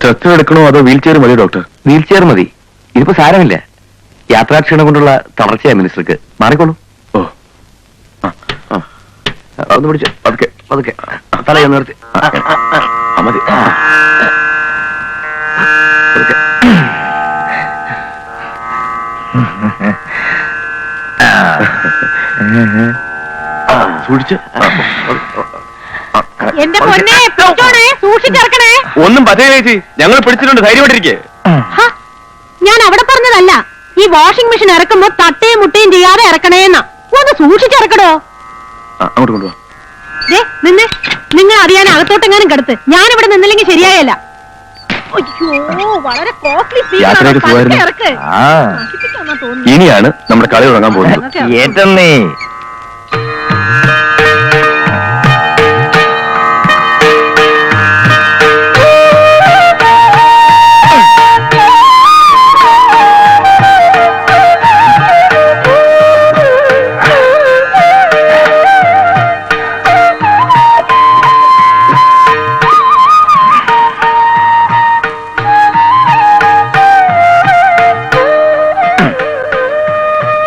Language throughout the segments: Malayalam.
സ്ട്രെച്ചർ എടുക്കണോ അതോ വീൽ ചെയർ മതി ഡോക്ടർ? വീൽ ചെയർ മതി. ഇതിപ്പോ സാരമില്ല. യാത്രാക്ഷീണം കൊണ്ടുള്ള തളർച്ചയാ മിനിസ്റ്റർക്ക്. മാറിക്കോളൂ. ഓ ഒന്ന് പിടിച്ചു. പതുക്കെ പതുക്കെ തലയൊന്ന് നിർത്തി. മതി. പതുക്കെ. സൂക്ഷിച്ച്. എന്റെ പൊന്നെ സൂക്ഷിച്ചിറക്കണേ. ഒന്നും പറ്റേ ചേച്ചി, ഞങ്ങൾ പിടിച്ചിട്ടുണ്ട്. ധൈര്യമായിട്ടിരിക്കേ. ഞാൻ അവിടെ പറഞ്ഞതല്ല, ഈ വാഷിംഗ് മെഷീൻ ഇറക്കുമ്പോ തട്ടയും മുട്ടയും ചെയ്യാതെ ഇറക്കണേന്നാ. ഒന്ന് സൂക്ഷിച്ചിറക്കടോ. അങ്ങോട്ട് കൊണ്ടുപോവാ. നിന്നെ നിങ്ങൾ അറിയാൻ അകത്തോട്ടെങ്ങാനും കിടത്ത്. ഞാനിവിടെ നിന്നില്ലെങ്കിൽ ശരിയായല്ല. അയ്യോ, വളരെ കോസ്റ്റ്ലി. ഇനിയാണ് നമ്മുടെ കളി തുടങ്ങാൻ പോകുന്നത്. ഏറ്റന്നേ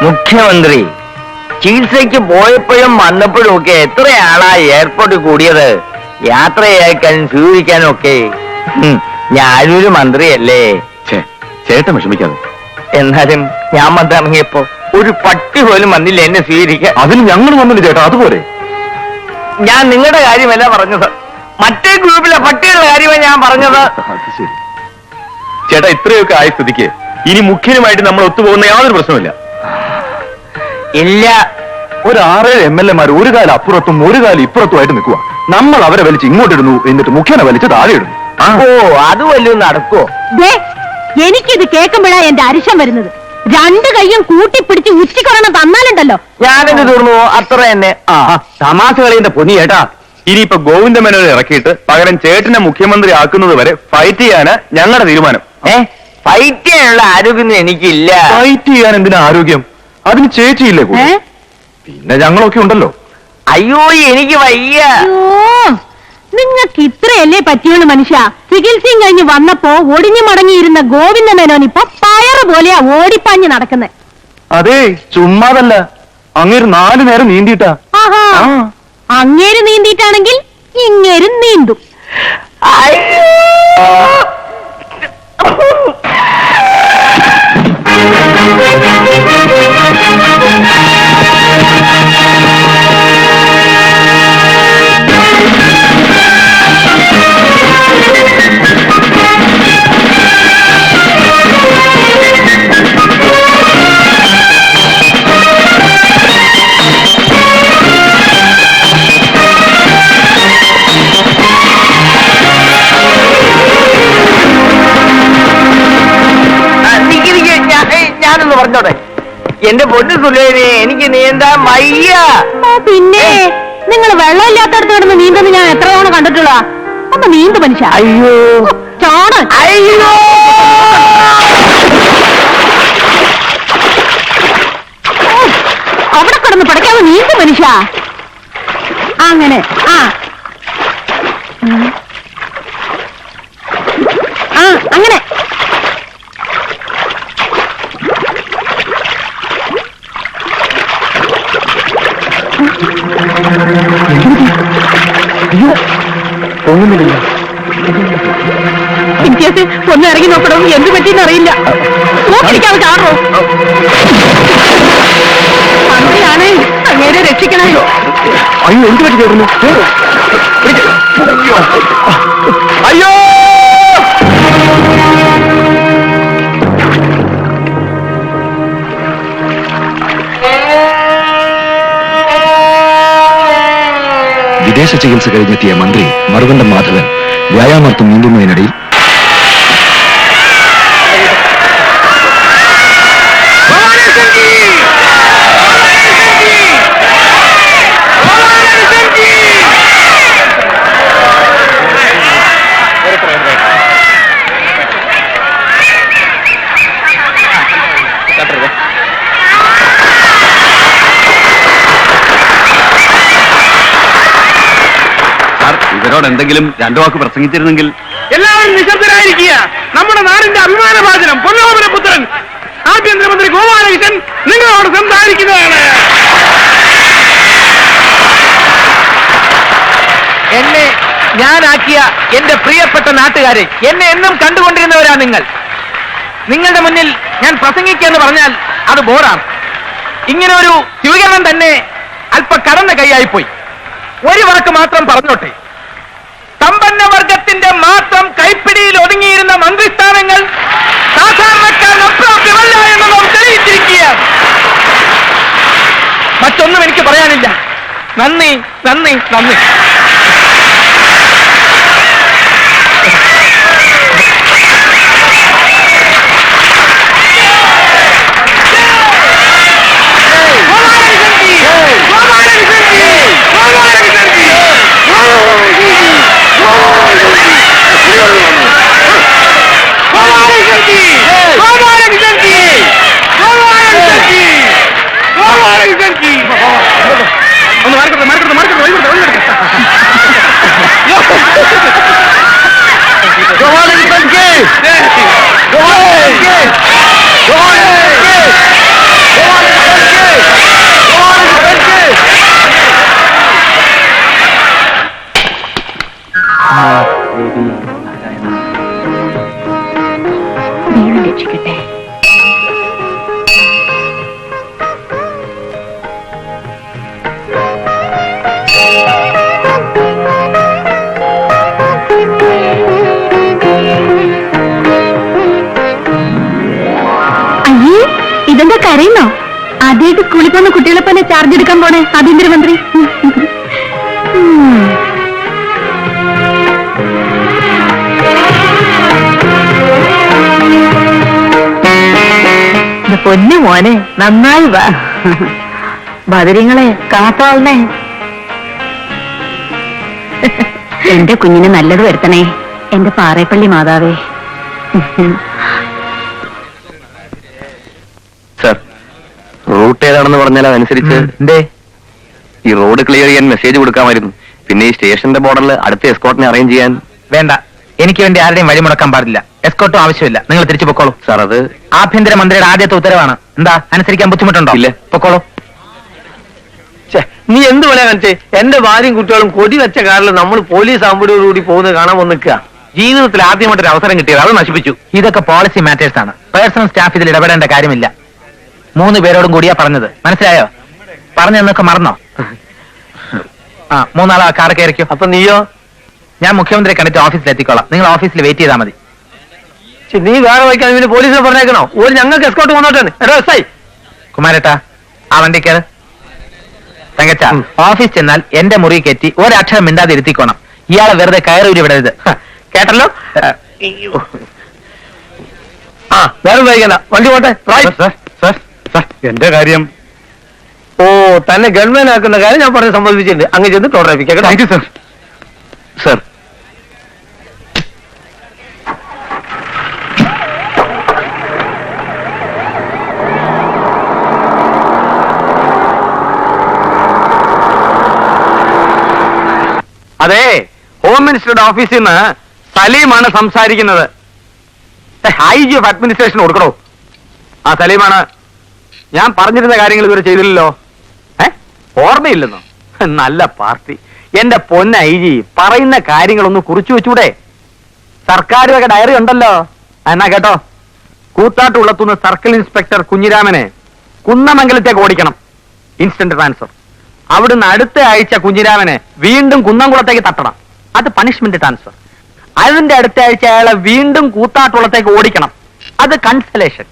മുഖ്യമന്ത്രി ചികിത്സയ്ക്ക് പോയപ്പോഴും വന്നപ്പോഴും ഒക്കെ എത്രയാളാ എയർപോർട്ടിൽ കൂടിയത്? യാത്ര അയക്കാനും സ്വീകരിക്കാനും ഒക്കെ. ഞാനൊരു മന്ത്രിയല്ലേ. ചേട്ടൻ വിഷമിക്കാതെ. എന്നാലും ഞാൻ വന്നിറങ്ങിയപ്പോ ഒരു പട്ടി പോലും വന്നില്ല എന്നെ സ്വീകരിക്കാൻ. അതിന് ഞങ്ങൾ വന്നില്ല ചേട്ടാ. അതുപോലെ ഞാൻ നിങ്ങളുടെ കാര്യമല്ല പറഞ്ഞത്, മറ്റേ ഗ്രൂപ്പിലെ പട്ടികളുടെ കാര്യമാണ് ഞാൻ പറഞ്ഞത്. ചേട്ടാ, ഇത്രയൊക്കെ ആയ സ്ഥിതിക്ക് ഇനി മുഖ്യനുമായിട്ട് നമ്മൾ ഒത്തുപോകുന്ന യാതൊരു പ്രശ്നമില്ല. ഇല്ല, ഒരു 6-7 MLA-മാർ ഒരു കാലം അപ്പുറത്തും ഒരു കാലം ഇപ്പുറത്തുമായിട്ട് നിൽക്കുക. നമ്മൾ അവരെ വലിച്ച് ഇങ്ങോട്ടിടുന്നു, എന്നിട്ട് മുഖ്യനെ വലിച്ച് താഴെ ഇടുന്നു. ഓ, അത് വല്ലതും നടക്കുവോ? എനിക്കിത് കേൾക്കുമ്പോഴാ എന്റെ അരിശം വരുന്നത്. 2 കൈയും കൂട്ടിപ്പിടിച്ച് ഉച്ചിക്കൊരണം തന്നാലുണ്ടല്ലോ. ഞാനെന്ത് തീർന്നു? അത്ര തന്നെ. തമാശ കളിന്റെ പൊന്നി ചേട്ടാ. ഇനിയിപ്പോ ഗോവിന്ദമേനോനെ ഇറക്കിയിട്ട് പകരം ചേട്ടനെ മുഖ്യമന്ത്രി ആക്കുന്നത് വരെ ഫൈറ്റ് ചെയ്യാന് ഞങ്ങളുടെ തീരുമാനം. ഫൈറ്റ് ചെയ്യാനുള്ള ആരോഗ്യം എനിക്കില്ല. ഫൈറ്റ് ചെയ്യാൻ എന്തിനാ ആരോഗ്യം? അതിന് ചേച്ചിയില്ലേ കൂടെ? പിന്നെ ഞങ്ങളൊക്കെ ഉണ്ടല്ലോ. അയ്യോ, എനിക്ക് വയ്യ. നിങ്ങൾക്ക് ഇത്രയല്ലേ പറ്റിയുള്ളൂ മനുഷ്യ. ചികിത്സയും കഴിഞ്ഞ് വന്നപ്പോ ഒടിഞ്ഞു മടങ്ങിയിരുന്ന ഗോവിന്ദമേനോൻ ഇപ്പൊ പയറ് പോലെയാ ഓടിപ്പാഞ്ഞ് നടക്കുന്നത്. അതെ, ചുമ്മാതല്ല. അങ്ങേര് 4 നേരം നീന്തിട്ടാ. അങ്ങേര് നീന്തിയിട്ടാണെങ്കിൽ ഇങ്ങേരും നീന്തും. ഞാനൊന്ന് പറഞ്ഞോട്ടെ. എന്റെ പൊന്നു സുലേനെ, എനിക്ക് നീന്താൻ വയ്യ. പിന്നെ നിങ്ങൾ വെള്ളമില്ലാത്തടത്ത് കിടന്ന് നീന്തുന്ന ഞാൻ എത്ര തവണ കണ്ടിട്ടുള്ള. ഒന്ന് നീന്തു മനുഷ്യ. അയ്യോ ചോണ്. അയ്യോ, അവിടെ കിടന്ന് പടക്കാതെ നീന്തു മനുഷ്യ. അങ്ങനെ അങ്ങനെ. ഒന്ന് ഇറങ്ങി നോക്കണം. എന്ത് പറ്റിയെന്ന് അറിയില്ല. നോക്കിരിക്കാതെ ചാടോ. അങ്ങനെയാണ് അങ്ങേരെ രക്ഷിക്കണേ. അയ്യോ, എന്ത് പറ്റി ചേർന്നു? അയ്യോ, വിദേശ ചികിത്സ കഴിഞ്ഞെത്തിയ മന്ത്രി മറുകണ്ഠം മാധവൻ വ്യായാമർത്ഥം നീന്തുന്നതിനിടയിൽ ഇവരോട് എന്തെങ്കിലും 2 വാക്ക് പ്രസംഗിച്ചിരുന്നെങ്കിൽ. എല്ലാവരും നിശബ്ദരായിരിക്കുക. നമ്മുടെ നാടിന്റെ അഭിമാനഭാചനം പൊന്നോമന പുത്രൻ ആഭ്യന്തരമന്ത്രി ഗോപാലകൃഷ്ണൻ നിങ്ങളോട് സംസാരിക്കുന്നതാണ്. എന്നെ ഞാനാക്കിയ എന്റെ പ്രിയപ്പെട്ട നാട്ടുകാരെ, എന്നെ എന്നും കണ്ടുകൊണ്ടിരുന്നവരാ നിങ്ങൾ. നിങ്ങളുടെ മുന്നിൽ ഞാൻ പ്രസംഗിക്കുകയെന്ന് പറഞ്ഞാൽ അത് ബോറാണ്. ഇങ്ങനെ ഒരു സ്വീകരണം തന്നെ അല്പ കടന്ന കൈയായിപ്പോയി. ഒരു വാക്ക് മാത്രം പറഞ്ഞോട്ടെ. സമ്പന്ന വർഗത്തിന്റെ മാത്രം കൈപ്പിടിയിൽ ഒതുങ്ങിയിരുന്ന മന്ത്രിസ്ഥാനങ്ങൾ സാധാരണക്കാരന് അപ്രാപ്യമല്ല എന്ന് നാം തെളിയിച്ചിരിക്കുകയാണ്. മറ്റൊന്നും എനിക്ക് പറയാനില്ല. നന്ദി, നന്ദി, നന്ദി. ദൈവം രക്ഷിക്കട്ടെ. അയ്യേ, ഇതെന്താ കരയുന്നോ? ആദ്യമായിട്ട് സ്കൂളിൽ പോകുന്ന കുട്ടികളെ പോലെ ചാർജ് എടുക്കാൻ പോണേ ആഭ്യന്തരമന്ത്രി. പൊന്നു മോനെ, നന്നായി വാ. ബദരിങ്ങളെ കാത്തോളണേ. എന്റെ കുഞ്ഞിന് നല്ലത് വരുത്തണേ, എന്റെ പാറേപ്പള്ളി മാതാവേ. സർ, റൂട്ട് ഏതാണെന്ന് പറഞ്ഞാൽ അതനുസരിച്ച് ഈ റോഡ് ക്ലിയർ ചെയ്യാൻ മെസ്സേജ് കൊടുക്കാമായിരുന്നു. പിന്നെ ഈ സ്റ്റേഷന്റെ ബോർഡറിൽ അടുത്ത എസ്കോർട്ടിനെ അറേഞ്ച് ചെയ്യാൻ. വേണ്ട, എനിക്ക് വേണ്ടി ആരുടെയും വഴി മുടക്കാൻ പാടില്ല. എസ്കോർട്ടും ആവശ്യമില്ല. നിങ്ങൾ തിരിച്ചു പൊക്കോളൂ. സാർ, അത് ആഭ്യന്തരമന്ത്രിയുടെ ആദ്യത്തെ ഉത്തരവാണ്. എന്താ, അനുസരിക്കാൻ ബുദ്ധിമുട്ടുണ്ടോ? ഇല്ല. പൊക്കോളൂ. നീ എന്ത് പോലെ കാണിച്ചേ? എന്റെ ഭാര്യയും കുട്ടികളും കൊടി വെച്ച കാറിൽ നമ്മൾ പോലീസ് ആമ്പുടിയോടുകൂടി പോകുന്നത് കാണാൻ വന്ന് നിൽക്കുക. ജീവിതത്തിൽ ആദ്യമായിട്ടൊരു അവസരം കിട്ടിയത് അത് നശിപ്പിച്ചു. ഇതൊക്കെ പോളിസി മാറ്റേഴ്സ് ആണ്. പേഴ്സണൽ സ്റ്റാഫ് ഇതിൽ ഇടപെടേണ്ട കാര്യമില്ല. 3 പേരോടും കൂടിയാ പറഞ്ഞത്, മനസ്സിലായോ? പറഞ്ഞെന്നൊക്കെ മറന്നോ? ആ, 3 ആളാ കാർ കയറിക്കോ. അപ്പൊ നീയോ? ഞാൻ മുഖ്യമന്ത്രിയെ കണ്ടിട്ട് ഓഫീസിൽ എത്തിക്കോളാം. നിങ്ങൾ ഓഫീസിൽ വെയിറ്റ് ചെയ്താൽ മതി. നീ വേറെ വയ്ക്കാൻ പിന്നെ പോലീസിനെ പറഞ്ഞേക്കണോ? ഒരു ഞങ്ങൾക്ക് എസ്കോർട്ട് കൊണ്ടോട്ടെ. എടോ എസ് ഐ കുമാരേട്ടാ, ആ വണ്ടി കയറ്. തങ്കച്ച, ഓഫീസ് ചെന്നാൽ എന്റെ മുറി കയറ്റി ഒരക്ഷരം മിണ്ടാതെ ഇരുത്തിക്കോണം. ഇയാളെ വെറുതെ കയറി വിടരുത്. കേട്ടല്ലോ? ആ, വേറെ വൈകണ്ട, വണ്ടി പോട്ടെ. എന്റെ കാര്യം. ഓ, തന്നെ ഗവൺമെന്റ് ആക്കുന്ന കാര്യം ഞാൻ പറഞ്ഞ് സമ്മതിപ്പിച്ചിട്ടുണ്ട്. അങ്ങ് ചെന്ന് ടോട്ടറേപ്പിക്കാം. Thank you sir. സർ, അതെ, ഹോം മിനിസ്റ്ററുടെ ഓഫീസിൽ നിന്ന് സലീമാണ് സംസാരിക്കുന്നത്. IG ഓഫ് അഡ്മിനിസ്ട്രേഷൻ കൊടുക്കണോ? ആ, സലീമാണ്. ഞാൻ പറഞ്ഞിരുന്ന കാര്യങ്ങൾ ഇതുവരെ ചെയ്തില്ലല്ലോ. ഓർമ്മയില്ലെന്നോ? നല്ല പാർട്ടി. എന്റെ പൊന്ന IG, പറയുന്ന കാര്യങ്ങളൊന്ന് കുറിച്ചു വെച്ചൂടെ? സർക്കാർ ഡയറി ഉണ്ടല്ലോ. എന്നാ കേട്ടോ, കൂത്താട്ടുള്ളത്തുനിന്ന് സർക്കിൾ ഇൻസ്പെക്ടർ കുഞ്ഞിരാമനെ കുന്നമംഗലത്തേക്ക് ഓടിക്കണം. Instant transfer. അവിടുന്ന് അടുത്ത ആഴ്ച കുഞ്ഞിരാമനെ വീണ്ടും കുന്നംകുളത്തേക്ക് തട്ടണം. അത് പണിഷ്മെന്റ് ട്രാൻസ്ഫർ. അതിന്റെ അടുത്ത ആഴ്ച അയാളെ വീണ്ടും കൂത്താട്ടുള്ളത്തേക്ക് ഓടിക്കണം. അത് കൺസലേഷൻ.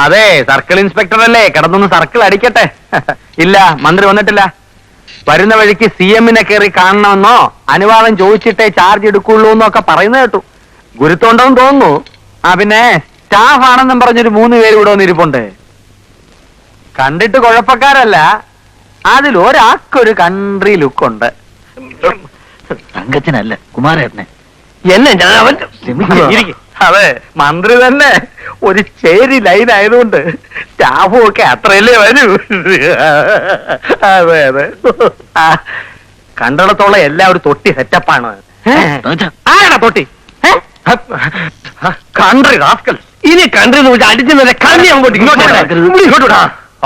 അതെ, സർക്കിൾ ഇൻസ്പെക്ടർ അല്ലേ, കിടന്നൊന്ന് സർക്കിൾ അടിക്കട്ടെ. ഇല്ല, മന്ത്രി വന്നിട്ടില്ല. വരുന്ന വഴിക്ക് CM-നെ കയറി കാണണമെന്നോ അനുവാദം ചോദിച്ചിട്ടേ ചാർജ് എടുക്കുള്ളൂ എന്നൊക്കെ പറയുന്നത് കേട്ടു. ഗുരുത്തോണ്ടെന്ന് തോന്നുന്നു. ആ, പിന്നെ സ്റ്റാഫ് ആണെന്നും പറഞ്ഞൊരു 3 പേര് ഇവിടെ വന്നിരിപ്പുണ്ട്. കണ്ടിട്ട് കുഴപ്പക്കാരല്ല. അതിലൊരാൾക്കൊരു കൺട്രി ലുക്കുണ്ട്. തങ്കച്ചനല്ല, കുമാരേട്ടനെ. എന്നെ ഞാൻ അവൻ അതെ, മന്ത്രി തന്നെ ഒരു ചേരി ലൈൻ ആയതുകൊണ്ട് സ്റ്റാഫും ഒക്കെ അത്രയല്ലേ വരൂ. അതെ അതെ, കണ്ടിടത്തോളം എല്ലാം ഒരു തൊട്ടി സെറ്റപ്പാണ്. ആരാ തൊട്ടി? Country rascal. ഇനി കണ്ടു നോക്കി അടിച്ചു നേരെ കണ്ണി അങ്ങോട്ട് ഇങ്ങോട്ട്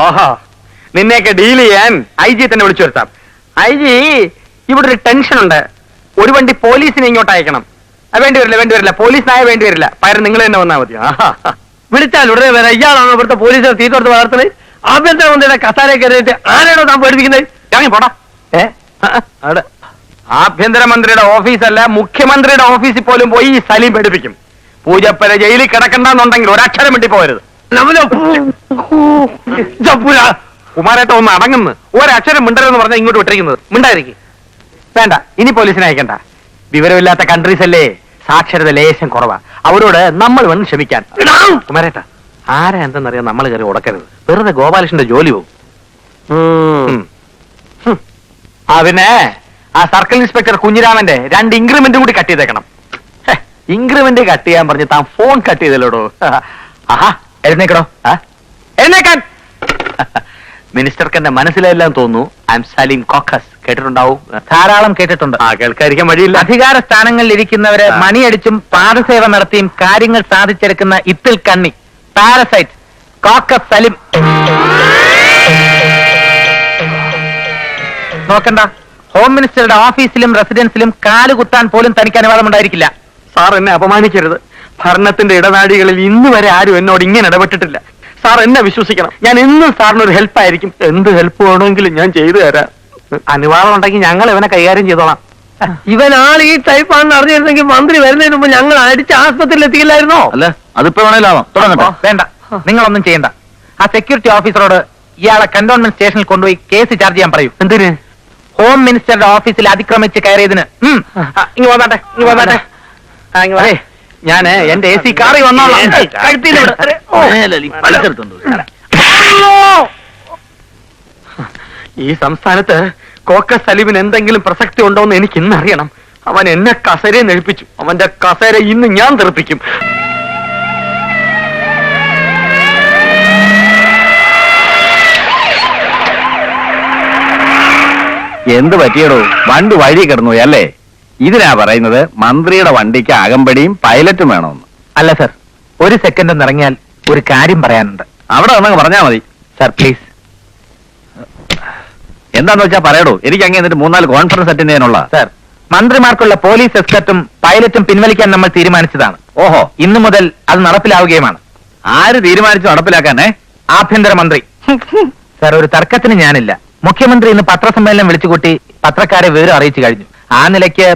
ഓഹോ, നിന്നെയൊക്കെ ഡീൽ ചെയ്യാൻ ഐ ജി തന്നെ വിളിച്ചു വരുത്താം. ഐ ജി, ഇവിടെ ഒരു ടെൻഷൻ ഉണ്ട്. ഒരു വണ്ടി പോലീസിനെ ഇങ്ങോട്ട് അയക്കണം. വേണ്ടി വരില്ല, പോലീസിനായ വേണ്ടി വരില്ല. പകരം നിങ്ങൾ തന്നെ വന്നാൽ മതി. വിളിച്ചാൽ ഉടനെ വരാം. ഇയാളാണോ ഇവിടുത്തെ പോലീസിനെ തീർത്തെടുത്ത് വളർത്തുന്നത്? ആഭ്യന്തരമന്ത്രിയുടെ കസാര കയറിയിട്ട് ആരാണോ താൻ പേടിപ്പിക്കുന്നത്? ഇറങ്ങി പോടാ. അവിടെ ആഭ്യന്തരമന്ത്രിയുടെ ഓഫീസല്ല, മുഖ്യമന്ത്രിയുടെ ഓഫീസിൽ പോലും പോയി ഈ സലീം പേടിപ്പിക്കും. പൂജപ്പര ജയിലിൽ കിടക്കണ്ടെന്നുണ്ടെങ്കിൽ ഒരക്ഷരം വേണ്ടി പോകരുത്. കുമാരേട്ട ഒന്ന് അടങ്ങുന്നു. ഒരക്ഷരം മിണ്ടരെന്ന് പറഞ്ഞാൽ ഇങ്ങോട്ട് വിട്ടിരിക്കുന്നത്. മിണ്ടായിരിക്കും. വേണ്ട, ഇനി പോലീസിനെ അയക്കണ്ട. വിവരമില്ലാത്ത കൺട്രീസ് അല്ലേ, സാക്ഷരത ലേശം കുറവാ. അവരോട് നമ്മൾ വന്ന് ക്ഷമിക്കാൻ. കുമാരേട്ട, ആരാ എന്തെന്നറിയാൻ നമ്മൾ കയറി ഉടക്കരുത്. വെറുതെ ഗോപാലകൃഷ്ണന്റെ ജോലി പോകും. പിന്നെ ആ സർക്കിൾ ഇൻസ്പെക്ടർ കുഞ്ഞിരാമന്റെ 2 ഇൻക്രിമെന്റ് കൂടി കട്ട് ചെയ്തേക്കണം. ഇൻക്രിമെന്റ് കട്ട് ചെയ്യാൻ പറഞ്ഞ് താൻ ഫോൺ കട്ട് ചെയ്തല്ലോടോ. ആഹാ, എഴുന്നേക്കടോ. എഴുന്നേക്കാൻ. മിനിസ്റ്റർക്ക് എന്റെ മനസ്സിലെല്ലാം തോന്നുന്നു. I am Salim caucus. കേട്ടിട്ടുണ്ടാവും. ധാരാളം കേട്ടിട്ടുണ്ട്. കേൾക്കാതിരിക്കാൻ വഴിയില്ല. അധികാര സ്ഥാനങ്ങളിൽ ഇരിക്കുന്നവരെ മണിയടിച്ചും പാദസേവ നടത്തിയും കാര്യങ്ങൾ സാധിച്ചെടുക്കുന്ന ഇത്തിൽ കണ്ണി പാരസൈറ്റ് കോക്കസ് സലിം. നോക്കണ്ട, ഹോം മിനിസ്റ്ററുടെ ഓഫീസിലും റെസിഡൻസിലും കാലുകുത്താൻ പോലും തനിക്ക് അനുവാദമുണ്ടായിരിക്കില്ല. സാർ എന്നെ അപമാനിക്കരുത്. ഭരണത്തിന്റെ ഇടനാഴികളിൽ ഇന്ന് വരെ ആരും എന്നോട് ഇങ്ങനെ ഇടപെട്ടിട്ടില്ല. സാർ എന്നെ വിശ്വസിക്കണം. ഞാൻ എന്നും സാറിനൊരു ഹെൽപ്പായിരിക്കും. എന്ത് ഹെൽപ്പ് വേണമെങ്കിലും ഞാൻ ചെയ്തു തരാം. അനുവാദം ഉണ്ടെങ്കിൽ ഞങ്ങൾ ഇവനെ കൈകാര്യം ചെയ്തോളാം. ഇവൻ ആൾ ഈ ടൈപ്പാണെന്ന് അറിഞ്ഞിരുന്നെങ്കിൽ മന്ത്രി വരുന്നതിന് മുമ്പ് ഞങ്ങൾ അടിച്ച് ആസ്പത്രിയിൽ എത്തിയില്ലായിരുന്നോ? അല്ല, അതിപ്പോ വേണേലാവാം. തുടങ്ങട്ടെ. വേണ്ട, നിങ്ങളൊന്നും ചെയ്യണ്ട. ആ സെക്യൂരിറ്റി ഓഫീസറോട് ഇയാളെ കന്റോൺമെന്റ് സ്റ്റേഷനിൽ കൊണ്ടുപോയി കേസ് ചാർജ് ചെയ്യാൻ പറയൂ. എന്തിന്? ഹോം മിനിസ്റ്ററുടെ ഓഫീസിൽ അതിക്രമിച്ച് കയറിയതിന്. ഇങ്ങ് വന്നാട്ടെ. അതെ, ഞാന് എന്റെ AC കാറിൽ വന്നോളാം. ഈ സംസ്ഥാനത്ത് കോക്കസ് സലീമിന് എന്തെങ്കിലും പ്രസക്തി ഉണ്ടോ എന്ന് എനിക്ക് ഇന്ന് അറിയണം. അവൻ എന്നെ കസേരയെ നെഴിപ്പിച്ചു. അവന്റെ കസേര ഇന്ന് ഞാൻ തെറിപ്പിക്കും. എന്ത് പറ്റിയടോ? വണ്ടി വഴി കിടന്നു അല്ലേ? ഇതിനാ പറയുന്നത് മന്ത്രിയുടെ വണ്ടിക്ക് അകമ്പടിയും പൈലറ്റും വേണമെന്ന്. അല്ല സർ, ഒരു സെക്കൻഡ് ഒന്ന് ഇറങ്ങിയാൽ ഒരു കാര്യം പറയാനുണ്ട്. അവിടെ വന്നങ്ങ് പറഞ്ഞാ മതി. Sir please. എന്താന്ന് വെച്ചാ പറയടോ. എനിക്ക് അങ്ങ് എന്നിട്ട് 3-4 കോൺഫറൻസ് അറ്റൻഡ് ചെയ്യാനുള്ള. സർ, മന്ത്രിമാർക്കുള്ള പോലീസ് എസ്കർട്ടും പൈലറ്റും പിൻവലിക്കാൻ നമ്മൾ തീരുമാനിച്ചതാണ്. ഓഹോ, ഇന്നു മുതൽ അത് നടപ്പിലാവുകയുമാണ്. ആര് തീരുമാനിച്ചു നടപ്പിലാക്കാനേ? ആഭ്യന്തരമന്ത്രി. സർ, ഒരു തർക്കത്തിന് ഞാനില്ല. മുഖ്യമന്ത്രി ഇന്ന് പത്രസമ്മേളനം വിളിച്ചുകൂട്ടി പത്രക്കാരെ വിവരം അറിയിച്ചു കഴിഞ്ഞു. ആ നിലയ്ക്ക്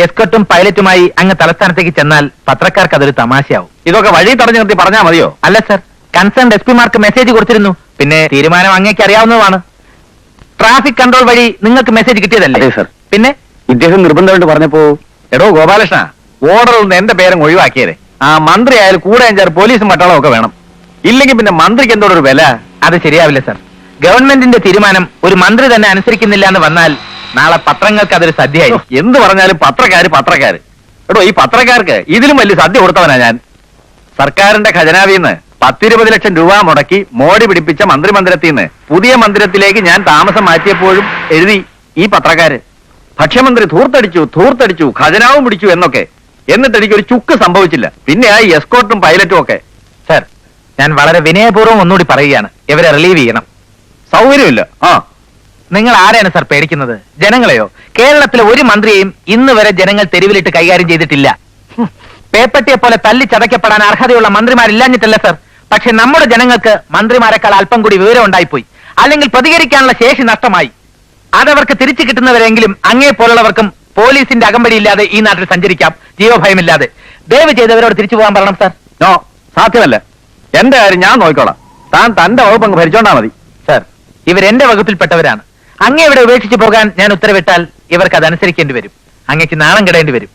എസ്കർട്ടും പൈലറ്റുമായി അങ്ങ് തലസ്ഥാനത്തേക്ക് ചെന്നാൽ പത്രക്കാർക്ക് അതൊരു തമാശയാവും. ഇതൊക്കെ വഴി തടഞ്ഞു നിർത്തി പറഞ്ഞാ മതിയോ? അല്ല sir, concern SP mark message കൊടുത്തിരുന്നു. പിന്നെ തീരുമാനം അങ്ങേക്ക് അറിയാവുന്നതാണ്. ട്രാഫിക് കൺട്രോൾ വഴി നിങ്ങൾക്ക് മെസ്സേജ് കിട്ടിയതല്ലേ? അതെ സർ. പിന്നെ ഇദ്ദേഹം നിർബന്ധമായിട്ട് പറഞ്ഞപ്പോ, എടോ ഗോപാലകൃഷ്ണ, ഓർഡറിൽ നിന്ന് എന്റെ പേരും ഒഴിവാക്കിയത്. ആ മന്ത്രി ആയാലും കൂടെ 5-6 പോലീസും പട്ടാളവും ഒക്കെ വേണം. ഇല്ലെങ്കിൽ പിന്നെ മന്ത്രിക്ക് എന്തോടൊരു വില? അത് ശരിയാവില്ല സർ. ഗവൺമെന്റിന്റെ തീരുമാനം ഒരു മന്ത്രി തന്നെ അനുസരിക്കുന്നില്ല എന്ന് വന്നാൽ നാളെ പത്രങ്ങൾക്ക് അതൊരു സദ്യയായി. എന്ത് പറഞ്ഞാലും പത്രക്കാര്. എടോ, ഈ പത്രക്കാർക്ക് ഇതിലും വലിയ സദ്യ കൊടുത്തവനാ ഞാൻ. സർക്കാരിന്റെ ഖജനാവിന്ന് 10-20 ലക്ഷം രൂപ മുടക്കി മോടി പിടിപ്പിച്ച മന്ത്രിമന്ദിരത്തിൽ നിന്ന് പുതിയ മന്ദിരത്തിലേക്ക് ഞാൻ താമസം മാറ്റിയപ്പോഴും എഴുതി ഈ പത്രക്കാര്, ഭക്ഷ്യമന്ത്രി ധൂർത്തടിച്ചു, ഖജനാവും പിടിച്ചു എന്നൊക്കെ. എന്നിട്ട് എനിക്കൊരു ചുക്ക് സംഭവിച്ചില്ല. പിന്നെ ആ എസ്കോർട്ടും പൈലറ്റും ഒക്കെ. സർ, ഞാൻ വളരെ വിനയപൂർവ്വം ഒന്നുകൂടി പറയുകയാണ്, ഇവരെ റിലീവ് ചെയ്യണം. സൗകര്യമില്ല. നിങ്ങൾ ആരെയാണ് സർ പേടിക്കുന്നത്? ജനങ്ങളെയോ? കേരളത്തിലെ ഒരു മന്ത്രിയെയും ഇന്ന് വരെ ജനങ്ങൾ തെരുവിലിട്ട് കൈകാര്യം ചെയ്തിട്ടില്ല. പേപ്പട്ടിയെ പോലെ തല്ലി ചതയ്ക്കപ്പെടാൻ അർഹതയുള്ള മന്ത്രിമാരില്ലാഞ്ഞിട്ടല്ല സർ. പക്ഷെ നമ്മുടെ ജനങ്ങൾക്ക് മന്ത്രിമാരെക്കാൾ അല്പം കൂടി വിവരം ഉണ്ടായിപ്പോയി. അല്ലെങ്കിൽ പ്രതികരിക്കാനുള്ള ശേഷി നഷ്ടമായി. അതവർക്ക് തിരിച്ചു കിട്ടുന്നവരെങ്കിലും അങ്ങേ പോലുള്ളവർക്കും പോലീസിന്റെ അകമ്പടിയില്ലാതെ ഈ നാട്ടിൽ സഞ്ചരിക്കാം, ജീവഭയമില്ലാതെ. ദയവ് ചെയ്തവരോട് തിരിച്ചു പോകാൻ പറയണം സർ. നോ, സാധ്യമല്ല. എന്റെ കാര്യം ഞാൻ നോക്കിക്കോളാം. താൻ തന്റെ വകുപ്പ് അങ്ങ് ഭരിച്ചോണ്ടാ മതി. സർ, ഇവരെന്റെ വകുപ്പിൽപ്പെട്ടവരാണ്. അങ്ങേ ഇവിടെ ഉപേക്ഷിച്ചു പോകാൻ ഞാൻ ഉത്തരവിട്ടാൽ ഇവർക്ക് അതനുസരിക്കേണ്ടി വരും. അങ്ങേക്ക് നാണം കെടേണ്ടി വരും.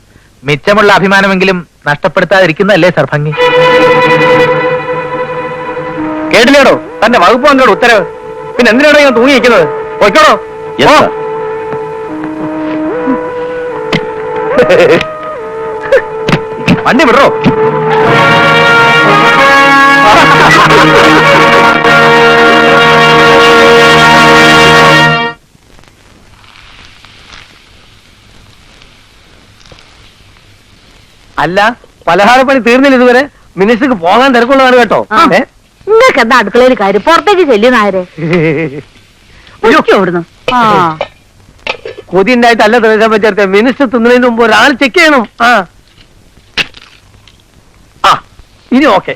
മിച്ചമുള്ള അഭിമാനമെങ്കിലും നഷ്ടപ്പെടുത്താതിരിക്കുന്നതല്ലേ സർ ഭംഗി? കേട്ടില്ലേടോ തന്റെ വകുപ്പ് മന്ത്രിയുടെ ഉത്തരവ്? പിന്നെ എന്തിനാണോ ഞാൻ തൂങ്ങിയിരിക്കുന്നത്? പോയിക്കോടോ. വണ്ടി വിടറോ. അല്ല, പലഹാരപ്പണി തീർന്നില്ല ഇതുവരെ. മിനിസ്റ്റർക്ക് പോകാൻ തിരക്കുള്ളതാണ് കേട്ടോ. നിങ്ങൾക്ക് എന്താ അടുക്കളയിൽ കാര്യം? പുറത്തേക്ക് ചെല്ലുന്നാരെ അയ്യോ, ഓടുന്നു. കൊതി ഉണ്ടായിട്ടല്ല ത്രേസ്യാമ്മ ചേർത്തെ. മിനിസ്റ്റർ തിന്നതിന് മുമ്പ് ഒരാൾ ചെക്ക് ചെയ്യണം. ആ ഇനി ഓക്കെ.